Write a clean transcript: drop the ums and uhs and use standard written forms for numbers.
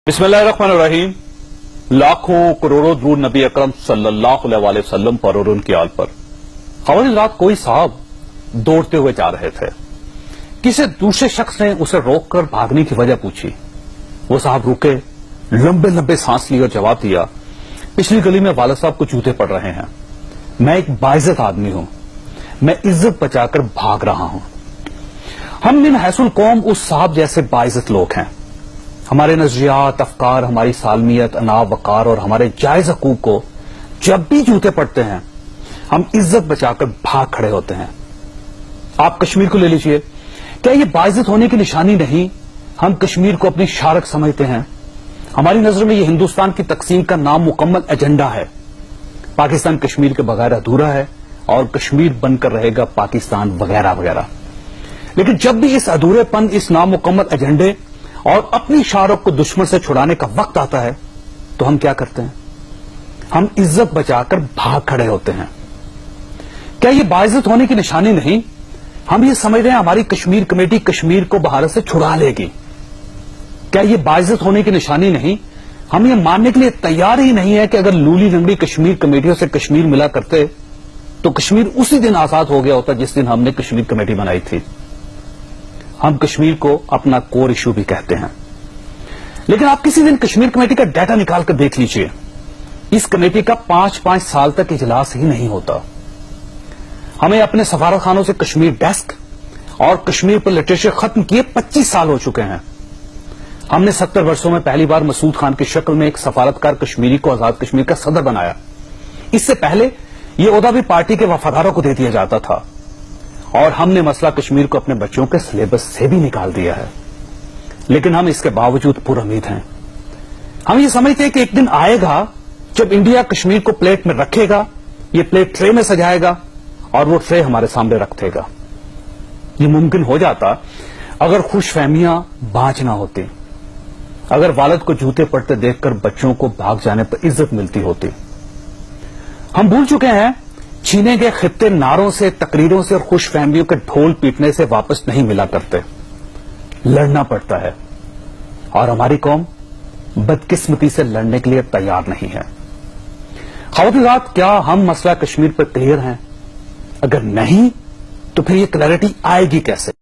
बिस्मिल्लाहिर्रहमानिर्रहीम। लाखों करोड़ों दूर नबी अकरम सल्लल्लाहु अलैहि वसल्लम पर और उनकी आल पर। खबरी रात कोई साहब दौड़ते हुए जा रहे थे। किसी दूसरे शख्स ने उसे रोककर भागने की वजह पूछी। वो साहब रुके, लंबे लंबे सांस लिए और जवाब दिया, पिछली गली में वालिद साहब को जूते पड़ रहे हैं। मैं एक बाइज्जत आदमी हूं, मैं इज्जत बचाकर भाग रहा हूं। हम मिन हैसुल कौम उस साहब जैसे बाइज्जत लोग हैं। हमारे नजरियात, अफकार, हमारी सालमियत, अनाब, वकार और हमारे जायज हकूक को जब भी जूते पड़ते हैं हम इज्जत बचाकर भाग खड़े होते हैं। आप कश्मीर को ले लीजिए, क्या ये बाइज्जत होने की निशानी नहीं? हम कश्मीर को अपनी शारक समझते हैं। हमारी नजर में ये हिंदुस्तान की तकसीम का नामुकम्मल एजेंडा है। पाकिस्तान कश्मीर के बगैर अधूरा है और कश्मीर बनकर रहेगा पाकिस्तान वगैरह वगैरह। लेकिन जब भी इस अधूरेपन, इस नामुकम्मल एजेंडे और अपनी शारक को दुश्मन से छुड़ाने का वक्त आता है तो हम क्या करते हैं? हम इज्जत बचाकर भाग खड़े होते हैं। क्या ये बाइज्जत होने की निशानी नहीं? हम ये समझ रहे हैं हमारी कश्मीर कमेटी कश्मीर को भारत से छुड़ा लेगी। क्या ये बाइज्जत होने की निशानी नहीं? हम ये मानने के लिए तैयार ही नहीं है कि अगर लूली लंगड़ी कश्मीर कमेटियों से कश्मीर मिला करते तो कश्मीर उसी दिन आजाद हो गया होता जिस दिन हमने कश्मीर कमेटी बनाई थी। हम कश्मीर को अपना कोर इशू भी कहते हैं। लेकिन आप किसी दिन कश्मीर कमेटी का डाटा निकाल कर देख लीजिए, इस कमेटी का 5-5 साल तक इजलास ही नहीं होता। हमें अपने सफारतखानों से कश्मीर डेस्क और कश्मीर पर लिटरेचर खत्म किए 25 साल हो चुके हैं। हमने 70 वर्षों में पहली बार मसूद खान की शक्ल में एक सफारतकार कश्मीरी को आजाद कश्मीर का सदर बनाया। इससे पहले यह ओहदा भी पार्टी के वफादारों को दे दिया जाता था और हमने मसला कश्मीर को अपने बच्चों के सिलेबस से भी निकाल दिया है। लेकिन हम इसके बावजूद पुरुम्मीद हैं। हम ये समझते हैं कि एक दिन आएगा जब इंडिया कश्मीर को प्लेट में रखेगा, ये प्लेट ट्रे में सजाएगा और वो ट्रे हमारे सामने रख देगा। ये मुमकिन हो जाता अगर खुशफहमियां बाँच ना होती, अगर वालिद को जूते पड़ते देखकर बच्चों को भाग जाने पर इज्जत मिलती होती। हम भूल चुके हैं छीने गए खित्ते नारों से, तकरीरों से और खुशफहमियों के ढोल पीटने से वापस नहीं मिला करते, लड़ना पड़ता है। और हमारी कौम बदकिस्मती से लड़ने के लिए तैयार नहीं है। खवातीन, क्या हम मसला कश्मीर पर क्लियर हैं? अगर नहीं तो फिर ये क्लैरिटी आएगी कैसे?